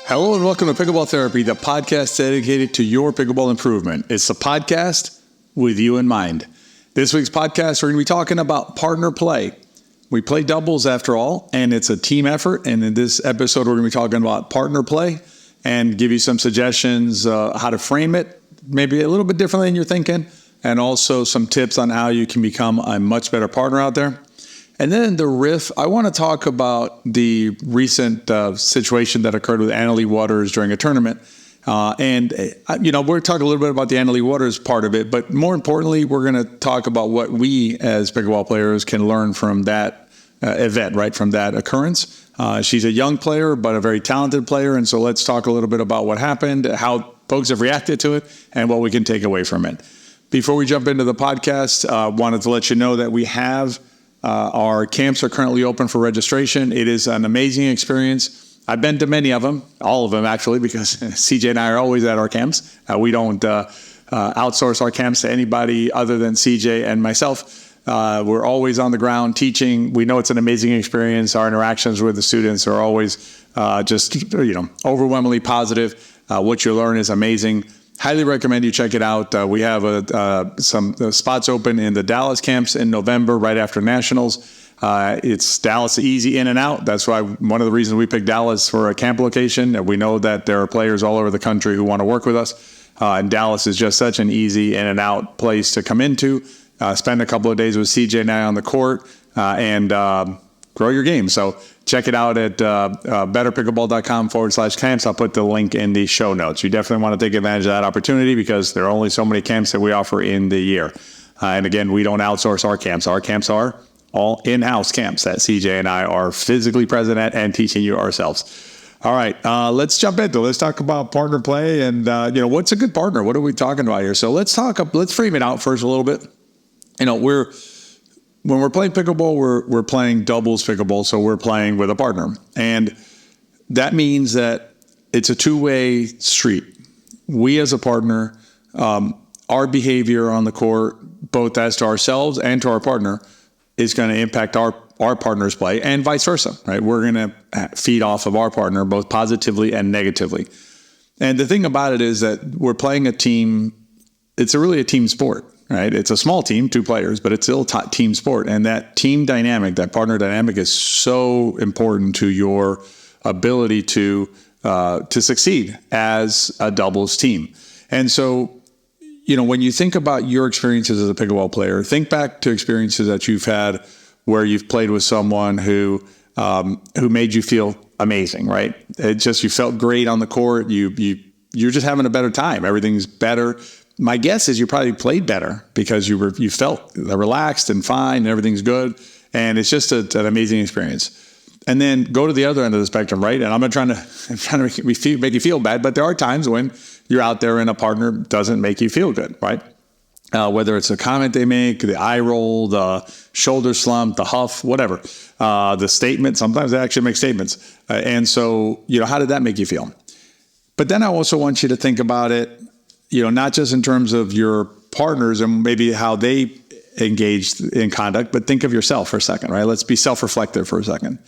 Hello and welcome to Pickleball Therapy, the podcast dedicated to your pickleball improvement. It's a podcast with you in mind. This week's podcast, we're going to be talking about partner play. We play doubles after all, and it's a team effort. And in this episode, we're going to be talking about partner play and give you some suggestions how to frame it, maybe a little bit differently than you're thinking, and also some tips on how you can become a much better partner out there. And then the riff, I want to talk about the recent situation that occurred with Anna Lee Waters during a tournament. We're talking a little bit about the Anna Lee Waters part of it, but more importantly, we're going to talk about what we as pickleball players can learn from that event, right, from that occurrence. She's a young player, but a very talented player. And so let's talk a little bit about what happened, how folks have reacted to it, and what we can take away from it. Before we jump into the podcast, wanted to let you know that we have our camps are currently open for registration. It is an amazing experience. I've been to many of them, all of them actually, because CJ and I are always at our camps. We don't outsource our camps to anybody other than CJ and myself. We're always on the ground teaching. We know it's an amazing experience. Our interactions with the students are always overwhelmingly positive. What you learn is amazing. Highly recommend you check it out. We have some spots open in the Dallas camps in November, right after Nationals. It's Dallas easy in and out. That's why one of the reasons we picked Dallas for a camp location. We know that there are players all over the country who want to work with us. And Dallas is just such an easy in and out place to come into. Spend a couple of days with CJ and I on the court and grow your game. So check it out at betterpickleball.com/camps. I'll put the link in the show notes. You definitely want to take advantage of that opportunity because there are only so many camps that we offer in the year. And again, we don't outsource our camps. Our camps are all in-house camps that CJ and I are physically present at and teaching you ourselves. All right, let's jump into it. Let's talk about partner play and, what's a good partner? What are we talking about here? So let's frame it out first a little bit. When we're playing pickleball, we're playing doubles pickleball, so we're playing with a partner. And that means that it's a two-way street. We as a partner, our behavior on the court, both as to ourselves and to our partner, is going to impact our partner's play and vice versa, right? We're going to feed off of our partner, both positively and negatively. And the thing about it is that we're playing a team. It's really a team sport. Right? It's a small team, 2 players, but it's still a team sport. And that team dynamic, that partner dynamic is so important to your ability to succeed as a doubles team. And so, when you think about your experiences as a pickleball player, think back to experiences that you've had where you've played with someone who made you feel amazing, right? You felt great on the court. You're just having a better time. Everything's better. My guess is you probably played better because you felt relaxed and fine and everything's good. And it's just an amazing experience. And then go to the other end of the spectrum, right? And I'm not trying to make you feel bad, but there are times when you're out there and a partner doesn't make you feel good, right? Whether it's a comment they make, the eye roll, the shoulder slump, the huff, whatever, the statement. Sometimes they actually make statements. And so, how did that make you feel? But then I also want you to think about it, not just in terms of your partners and maybe how they engaged in conduct, but think of yourself for a second, right? Let's be self-reflective for a second.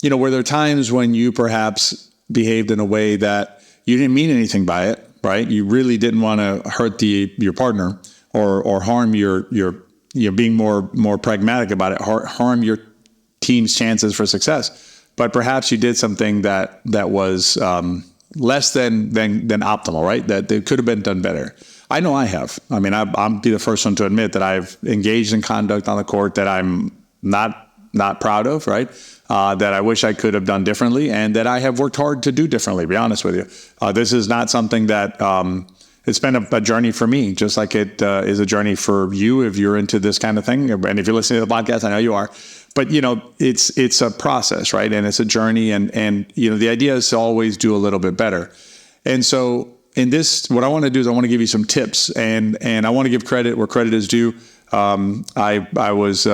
Were there times when you perhaps behaved in a way that you didn't mean anything by it, right? You really didn't want to hurt your partner or harm your being more pragmatic about it, harm your team's chances for success. But perhaps you did something that was less than optimal, right? That they could have been done better. I know I have. I mean, I'm be the first one to admit that I've engaged in conduct on the court that I'm not proud of, right? That I wish I could have done differently, and that I have worked hard to do differently. To be honest with you, this is not something that it's been a journey for me, just like it is a journey for you if you're into this kind of thing, and if you're listening to the podcast, I know you are. But, it's a process, right? And it's a journey. And the idea is to always do a little bit better. And so in this, what I want to do is I want to give you some tips and I want to give credit where credit is due. I was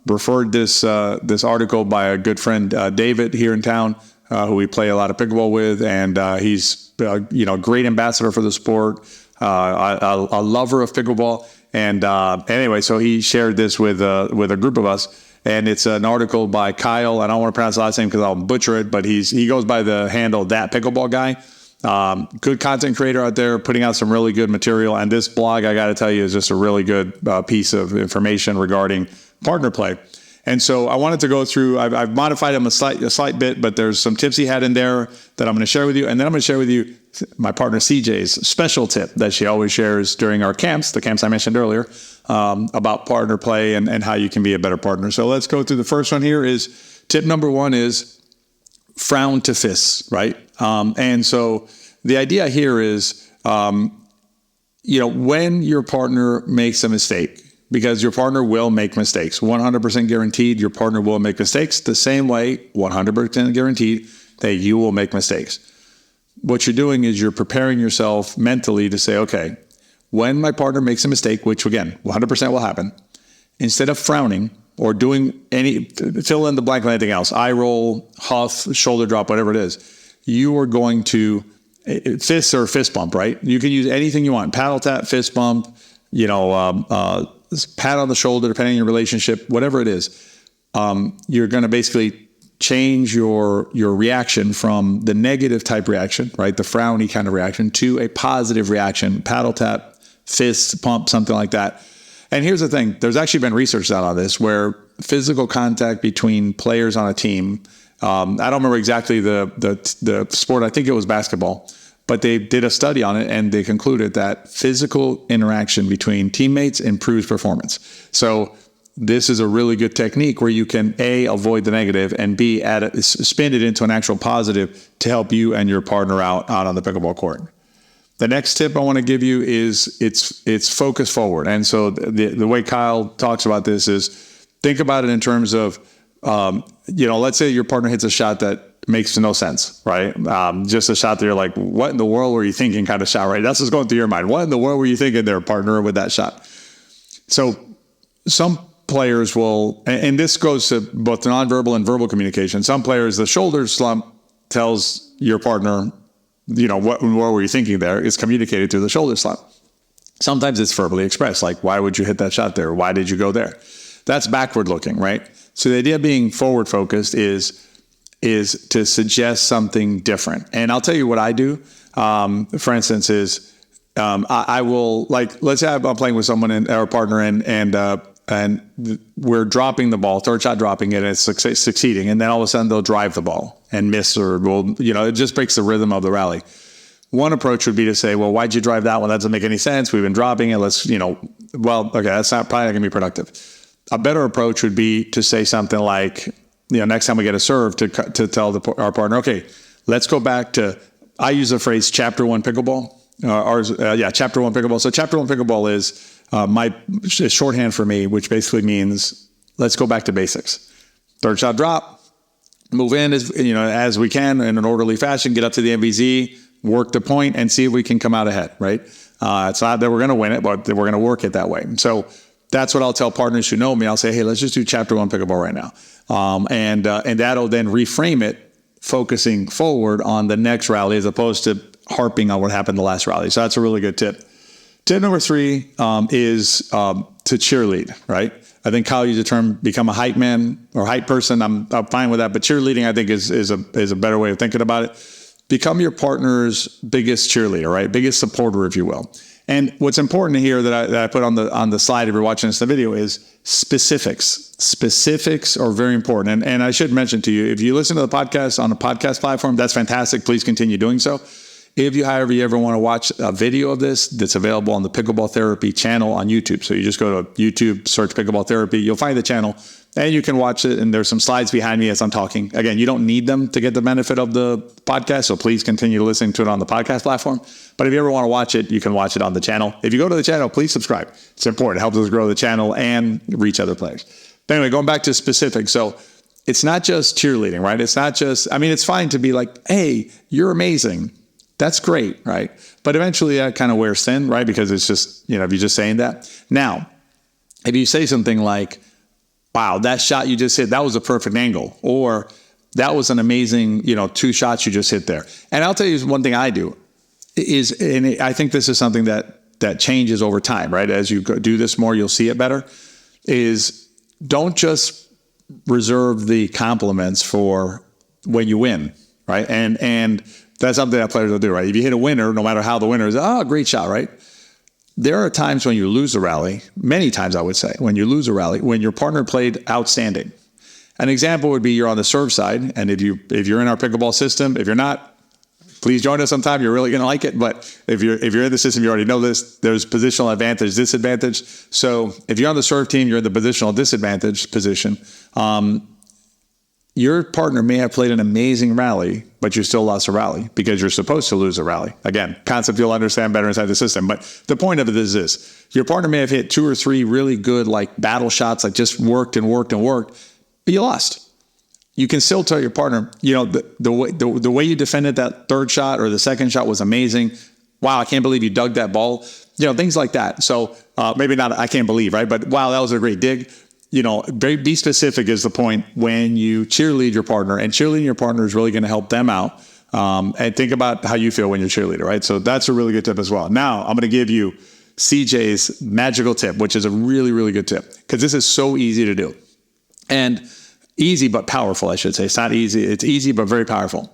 referred this article by a good friend, David, here in town, who we play a lot of pickleball with. And he's, a great ambassador for the sport, a lover of pickleball. And anyway, so he shared this with a group of us. and it's an article by Kyle. I don't want to pronounce the last name because I'll butcher it, but he goes by the handle That Pickleball Guy. Good content creator out there, putting out some really good material. And this blog, I got to tell you, is just a really good piece of information regarding partner play. And so I wanted to go through, I've modified them a slight bit, but there's some tips he had in there that I'm going to share with you. And then I'm going to share with you my partner CJ's special tip that she always shares during our camps, the camps I mentioned earlier, about partner play and how you can be a better partner. So let's go through the first one here. Is tip number one is frown to fists, right? And so the idea here is, when your partner makes a mistake, because your partner will make mistakes, 100% guaranteed your partner will make mistakes, the same way 100% guaranteed that you will make mistakes. What you're doing is you're preparing yourself mentally to say, okay, when my partner makes a mistake, which again, 100% will happen, instead of frowning or doing fill in the blank on anything else, eye roll, huff, shoulder drop, whatever it is, you are going to fist or fist bump, right? You can use anything you want, paddle tap, fist bump, pat on the shoulder, depending on your relationship, whatever it is. You're going to basically change your reaction from the negative type reaction, right? The frowny kind of reaction to a positive reaction, paddle tap, fist pump, something like that. And here's the thing. There's actually been research done on this where physical contact between players on a team, I don't remember exactly the sport. I think it was basketball, but they did a study on it and they concluded that physical interaction between teammates improves performance. So this is a really good technique where you can A, avoid the negative, and B, spin it into an actual positive to help you and your partner out on the pickleball court. The next tip I want to give you is it's focus forward. And so the way Kyle talks about this is think about it in terms of, let's say your partner hits a shot that makes no sense, right? Just a shot that you're like, what in the world were you thinking kind of shot, right? That's what's going through your mind. What in the world were you thinking there, partner, with that shot? So some players will, and this goes to both the nonverbal and verbal communication. Some players, the shoulder slump tells your partner, what were you thinking there? It's communicated through the shoulder slump. Sometimes it's verbally expressed, like, why would you hit that shot there? Why did you go there? That's backward looking, right? So the idea of being forward focused is to suggest something different. And I'll tell you what I do. For instance, is I will, like, let's say I'm playing with someone and our partner and we're dropping the ball, third shot dropping it, and it's succeeding. And then all of a sudden they'll drive the ball and miss, or it just breaks the rhythm of the rally. One approach would be to say, well, why'd you drive that one? That doesn't make any sense. We've been dropping it. Let's, okay, that's probably not going to be productive. A better approach would be to say something like, next time we get a serve, to tell our partner, okay, let's go back to, I use the phrase chapter 1 pickleball. Chapter 1 pickleball. So chapter 1 pickleball is my shorthand for me, which basically means let's go back to basics. Third shot drop, move in as we can in an orderly fashion, get up to the MVZ, work the point, and see if we can come out ahead, right? It's not that we're going to win it, but we're going to work it that way. So that's what I'll tell partners who know me. I'll say, hey, let's just do chapter 1 pickleball right now. And that'll then reframe it, focusing forward on the next rally as opposed to harping on what happened the last rally. So that's a really good tip. Tip number 3 is to cheerlead, right? I think Kyle used the term become a hype man or hype person. I'm fine with that, but cheerleading I think is a better way of thinking about it. Become your partner's biggest cheerleader, right? Biggest supporter, if you will. And what's important here that I put on the slide if you're watching this in the video is specifics. Specifics are very important. And I should mention to you, if you listen to the podcast on a podcast platform, that's fantastic. Please continue doing so. If you, however, you ever want to watch a video of this, that's available on the Pickleball Therapy channel on YouTube. So you just go to YouTube, search Pickleball Therapy, you'll find the channel, and you can watch it. And there's some slides behind me as I'm talking. Again, you don't need them to get the benefit of the podcast, so please continue listening to it on the podcast platform. But if you ever want to watch it, you can watch it on the channel. If you go to the channel, please subscribe. It's important. It helps us grow the channel and reach other players. But anyway, going back to specifics. So it's not just cheerleading, right? It's not just, it's fine to be like, hey, you're amazing. That's great, right? But eventually that kind of wears thin, right? Because it's just, if you're just saying that. Now, if you say something like, wow, that shot you just hit, that was a perfect angle. Or that was an amazing, 2 shots you just hit there. And I'll tell you one thing I do is, and I think this is something that changes over time, right? As you do this more, you'll see it better, is don't just reserve the compliments for when you win, right? And that's something that players will do, right? If you hit a winner, no matter how the winner is, oh, great shot, right? There are times when you lose a rally, many times I would say, when you lose a rally, when your partner played outstanding. An example would be you're on the serve side, and if you're in our pickleball system, if you're not, please join us sometime. You're really going to like it. But if you're in the system, you already know this. There's positional advantage, disadvantage. So if you're on the serve team, you're in the positional disadvantage position. Your partner may have played an amazing rally, but you still lost a rally because you're supposed to lose a rally. Again, concept you'll understand better inside the system. But the point of it is this. Your partner may have hit 2 or 3 really good like battle shots that just worked and worked and worked, but you lost. You can still tell your partner, the way you defended that third shot or the second shot was amazing. Wow, I can't believe you dug that ball. Things like that. So maybe not, I can't believe, right? But wow, that was a great dig. Be specific is the point when you cheerlead your partner, and cheerleading your partner is really going to help them out. And think about how you feel when you're cheerleader, right? So that's a really good tip as well. Now I'm going to give you CJ's magical tip, which is a really, really good tip because this is so easy to do. And easy, but powerful, I should say. It's not easy. It's easy, but very powerful.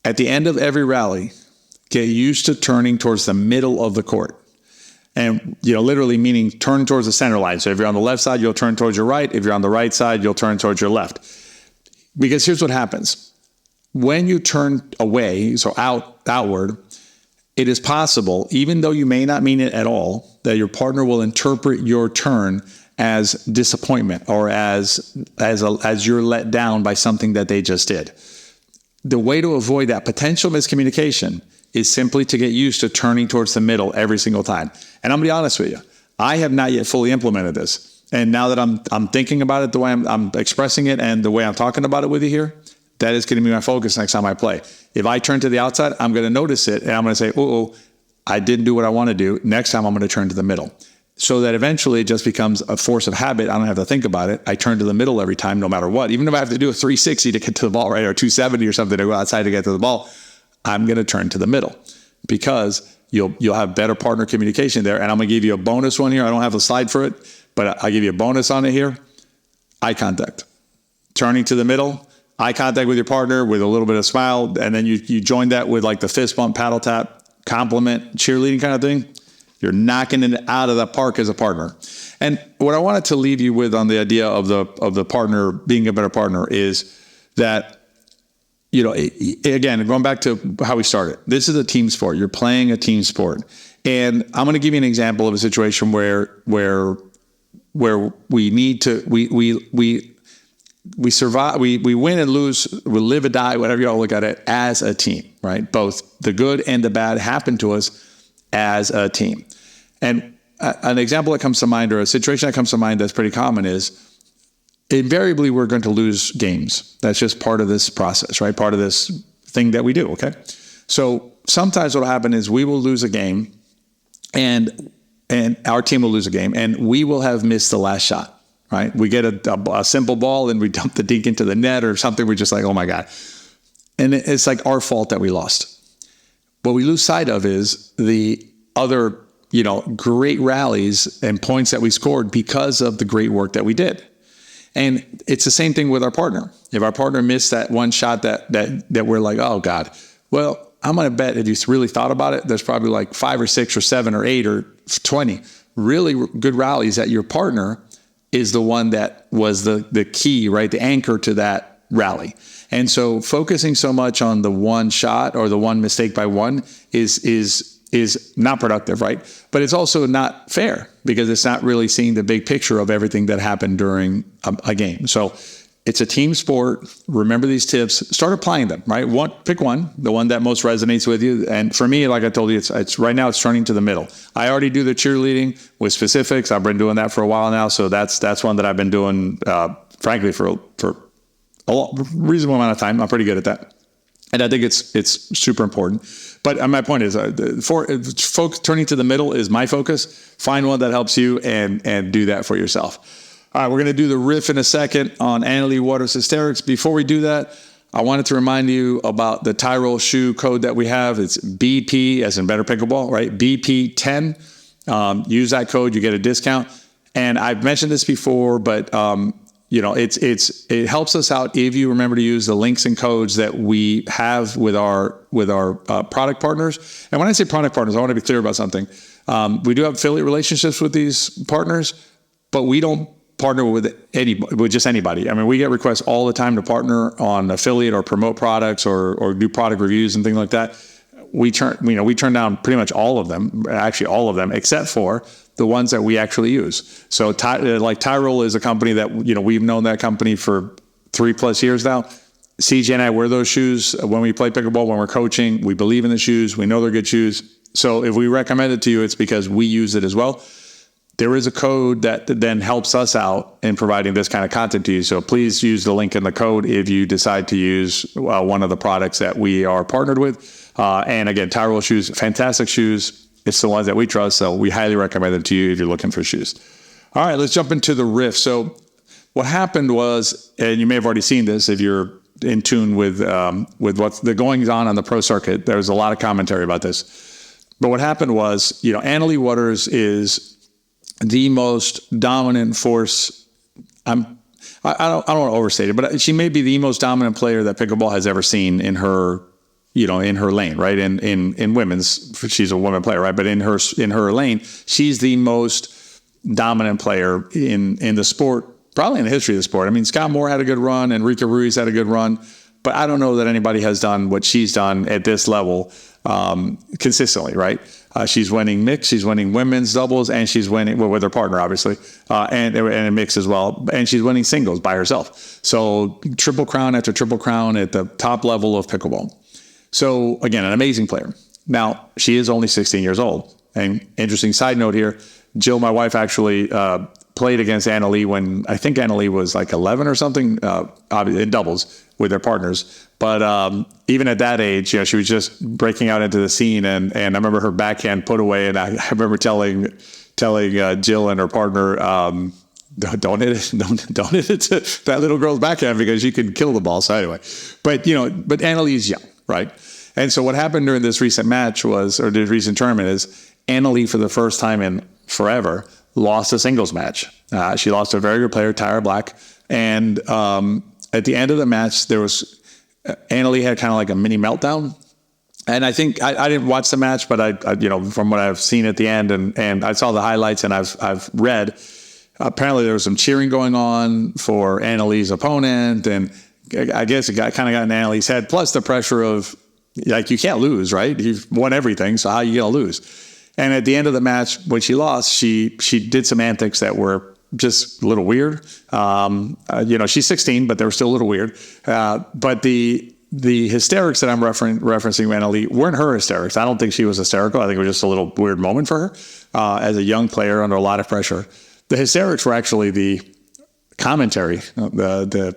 At the end of every rally, get used to turning towards the middle of the court. And, literally meaning turn towards the center line. So if you're on the left side, you'll turn towards your right. If you're on the right side, you'll turn towards your left. Because here's what happens. When you turn away, so outward, it is possible, even though you may not mean it at all, that your partner will interpret your turn as disappointment or as you're let down by something that they just did. The way to avoid that potential miscommunication is simply to get used to turning towards the middle every single time. And I'm gonna be honest with you, I have not yet fully implemented this. And now that I'm thinking about it, the way I'm expressing it and the way I'm talking about it with you here, that is gonna be my focus next time I play. If I turn to the outside, I'm gonna notice it and I'm gonna say, I didn't do what I wanna do. Next time I'm gonna turn to the middle. So that eventually it just becomes a force of habit. I don't have to think about it. I turn to the middle every time, no matter what. Even if I have to do a 360 to get to the ball, right, or 270 or something to go outside to get to the ball, I'm going to turn to the middle because you'll have better partner communication there. And I'm going to give you a bonus one here. I don't have a slide for it, but I'll give you a bonus on it here. Eye contact. Turning to the middle, eye contact with your partner with a little bit of smile, and then you join that with like the fist bump, paddle tap, compliment, cheerleading kind of thing. You're knocking it out of the park as a partner. And what I wanted to leave you with on the idea of the partner being a better partner is that, again, going back to how we started, this is a team sport. You're playing a team sport. And I'm going to give you an example of a situation where we need to, we survive, we win and lose, we live or die, whatever you all look at it, as a team, right? Both the good and the bad happen to us as a team. And an example that comes to mind, or a situation that comes to mind that's pretty common, is invariably we're going to lose games. That's just part of this process, right? Part of this thing that we do, okay? So sometimes what will happen is we will lose a game and our team will lose a game and we will have missed the last shot, right? We get a simple ball and we dump the dink into the net or something. We're just like, oh my God. And it's like our fault that we lost. What we lose sight of is the other, great rallies and points that we scored because of the great work that we did. And it's the same thing with our partner. If our partner missed that one shot that we're like, oh God, well, I'm going to bet if you really thought about it, there's probably like 5 or 6 or 7 or 8 or 20 really good rallies that your partner is the one that was the key, right? The anchor to that rally. And so focusing so much on the one shot or the one mistake by one is not productive, right? But it's also not fair because it's not really seeing the big picture of everything that happened during a game. So it's a team sport. Remember these tips. Start applying them, right? Pick one, the one that most resonates with you. And for me, like I told you, it's right now it's turning to the middle. I already do the cheerleading with specifics. I've been doing that for a while now. So that's one that I've been doing, frankly, for a reasonable amount of time. I'm pretty good at that. And I think it's super important. But my point is, turning to the middle is my focus. Find one that helps you and do that for yourself. All right, we're going to do the riff in a second on Annalie Waters Hysterics. Before we do that, I wanted to remind you about the Tylor shoe code that we have. It's BP, as in Better Pickleball, right? BP10. Use that code, you get a discount. And I've mentioned this before, but it helps us out if you remember to use the links and codes that we have with our product partners. And when I say product partners, I want to be clear about something. We do have affiliate relationships with these partners, but we don't partner with just anybody. I mean, we get requests all the time to partner on affiliate or promote products or do product reviews and things like that. We turn down pretty much all of them, actually all of them, except for the ones that we actually use. So like Tylor is a company that, we've known that company for 3+ years now. CJ and I wear those shoes when we play pickleball, when we're coaching. We believe in the shoes. We know they're good shoes. So if we recommend it to you, it's because we use it as well. There is a code that then helps us out in providing this kind of content to you. So please use the link in the code if you decide to use one of the products that we are partnered with. And again, Tylor Shoes, fantastic shoes. It's the ones that we trust. So we highly recommend them to you if you're looking for shoes. All right, let's jump into the riff. So what happened was, and you may have already seen this if you're in tune with what's the goings on the pro circuit. There's a lot of commentary about this. But what happened was, Annalie Waters is the most dominant force. I don't want to overstate it, but she may be the most dominant player that pickleball has ever seen in her, in her lane, right? In women's, she's a woman player, right? But in her lane, she's the most dominant player in the sport, probably in the history of the sport. I mean, Scott Moore had a good run, and Rika Ruiz had a good run, but I don't know that anybody has done what she's done at this level consistently, right? She's winning mixed, she's winning women's doubles, and she's winning with her partner, obviously, and a mix as well. And she's winning singles by herself. So triple crown after triple crown at the top level of pickleball. So again, an amazing player. Now, she is only 16 years old. And interesting side note here, Jill, my wife, actually played against Annalie when I think Annalie was like 11 or something, in doubles with their partners. But even at that age, she was just breaking out into the scene. And I remember her backhand put away. And I remember telling Jill and her partner, don't hit it to that little girl's backhand because she could kill the ball. So anyway, but Annalie is young, right? And so what happened during this recent this recent tournament is Annalie, for the first time in forever, lost a singles match. She lost to a very good player, Tyra Black. And at the end of the match, Annalie had kind of like a mini meltdown. And I think I didn't watch the match, but I from what I've seen at the end and I saw the highlights and I've read, apparently there was some cheering going on for Annalie's opponent. And I guess it got in Annalie's head, plus the pressure of, like, you can't lose, right? You've won everything, so how are you going to lose? And at the end of the match, when she lost, she did some antics that were just a little weird. She's 16, but they were still a little weird. But the hysterics that I'm referencing Annalie weren't her hysterics. I don't think she was hysterical. I think it was just a little weird moment for her as a young player under a lot of pressure. The hysterics were actually the commentary, the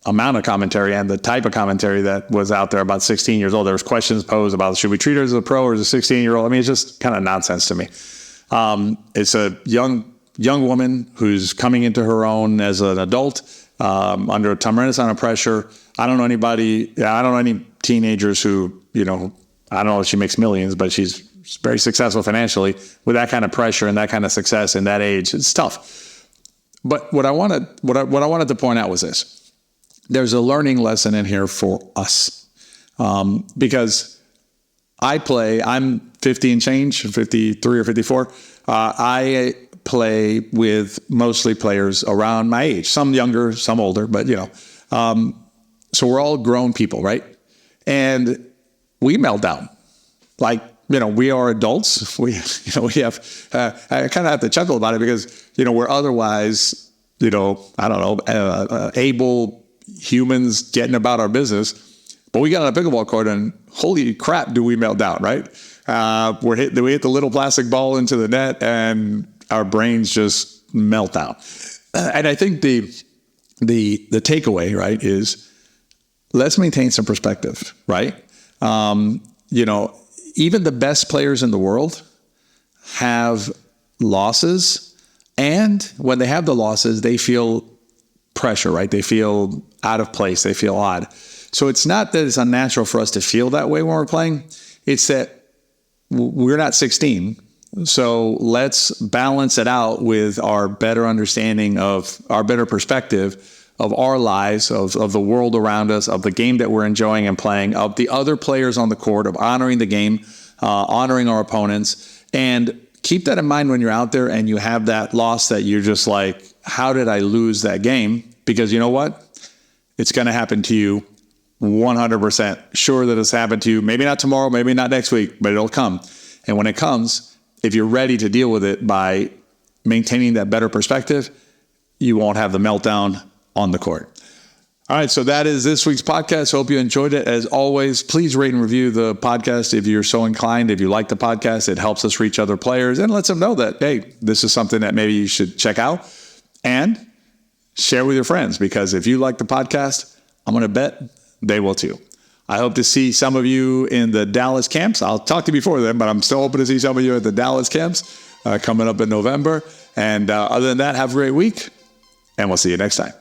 amount of commentary and the type of commentary that was out there about 16 years old. There was questions posed about, should we treat her as a pro or as a 16-year-old? I mean, it's just kind of nonsense to me. It's a young woman who's coming into her own as an adult, under a tremendous amount of pressure. I don't know any teenagers who, I don't know if she makes millions, but she's very successful financially with that kind of pressure and that kind of success in that age. It's tough. But what I wanted to point out was this. There's a learning lesson in here for us, because I'm 50 and change, 53 or 54. I play with mostly players around my age, some younger, some older, but so we're all grown people, right? And we melt down. Like, we are adults. We have, I kind of have to chuckle about it because, we're otherwise, able humans getting about our business, but we got on a pickleball court and holy crap, do we melt down, right? We hit the little plastic ball into the net and our brains just melt down. And I think the takeaway, right, is let's maintain some perspective, right? Even the best players in the world have losses, and when they have the losses, they feel pressure, right? They feel out of place. They feel odd. So it's not that it's unnatural for us to feel that way when we're playing. It's that we're not 16. So let's balance it out with our better understanding of our better perspective of our lives, of the world around us, of the game that we're enjoying and playing, of the other players on the court, of honoring the game, honoring our opponents. And keep that in mind when you're out there and you have that loss that you're just like, how did I lose that game? Because you know what? It's going to happen to you 100% sure that it's happened to you. Maybe not tomorrow, maybe not next week, but it'll come. And when it comes, if you're ready to deal with it by maintaining that better perspective, you won't have the meltdown on the court. All right, so that is this week's podcast. Hope you enjoyed it. As always, please rate and review the podcast if you're so inclined. If you like the podcast, it helps us reach other players and lets them know that, hey, this is something that maybe you should check out. And share with your friends, because if you like the podcast, I'm going to bet they will too. I hope to see some of you in the Dallas camps. I'll talk to you before then, but I'm still hoping to see some of you at the Dallas camps coming up in November. And other than that, have a great week, and we'll see you next time.